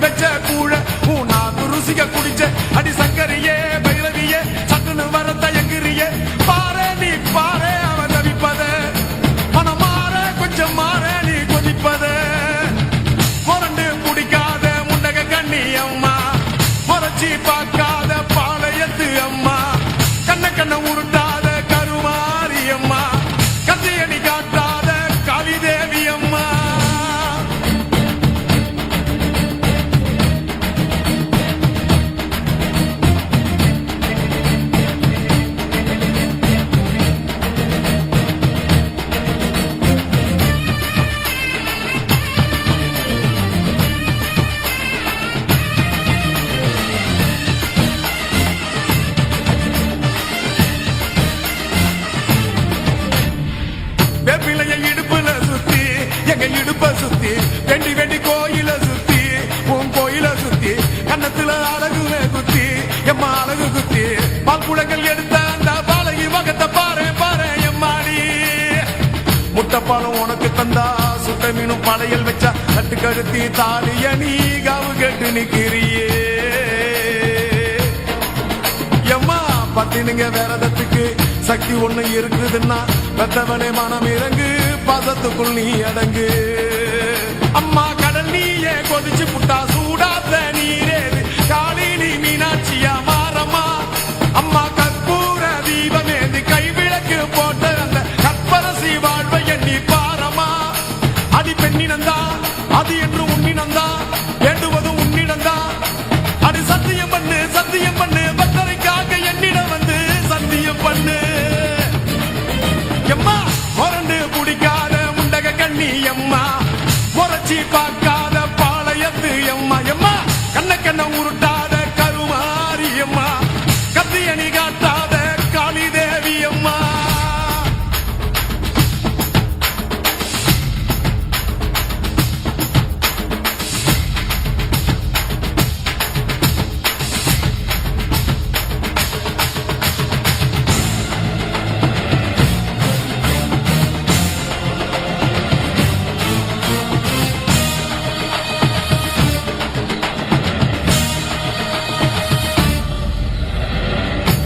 வச்ச கூழ நாக்கு ருசிக குடிச்ச அடி சங்கரியே பைரவியே சட்டுன்னு வர தயங்குறியே பாரு நீ பாரு அவன் தவிப்பத மனம் மாற கொஞ்சம் மாற நீ கொதிப்பத முரண்டு குடிக்காத முண்டக கண்ணி அம்மா முறைச்சி பார்க்காத பாளையத்து அம்மா கண்ண கண்ண உருட்டாத கருமாரி அம்மா கத்தியணி காட்டாத காளிதேவி அம்மா வேப்பிலைய இடுப்புல சுத்தி எங்க இடுப்ப சுத்தி வெண்டி வெண்டி கோயில சுத்தி உன் கோயில சுத்தி கண்ணத்துல அழகுல குத்தி எம்மா அழகு குத்தி பால்குளங்கள் எடுத்த அந்த பாலகி மகத்தை பாரு பாரு எம்மாடி முட்டைப்பாலம் உனக்கு தந்தா சுட்ட மீனும் படையல் வச்சா தட்டு கழுத்தி தாலிய நீ காவு கட்டு நிக்கிறியே எம்மா பத்தினுங்க வேறதத்துக்கு சக்தி ஒண்ணு இருக்குதுன்னா பெத்தவனே மனம் இறங்கு பாசத்துக்குள் நீ அடங்கு அம்மா கடல் நீயே கொதிச்சு புட்டா சூடாத்த நீரேது காளி நீ மீனாட்சியா மாறம்மா அம்மா கற்பூர தீபமேந்து கைவிளக்கு போட்ட அந்த கற்பரசி வாழ்வை எண்ணி பாரம்மா அடி பெண்ணினந்தா அது என்று உன்னினந்தா வேண்டுவதும் உன்னிடந்தா அடி சத்தியம் பண்ணு பக்தரைக்காக என்னிடம் வந்து சத்தியம் பண்ணு எம்மா முரண்டு குடிக்காத முண்டக கண்ணி எம்மா முறைச்சி பார்க்காத பாளையத்து எம்மா எம்மா கண்ண கண்ண உருட்ட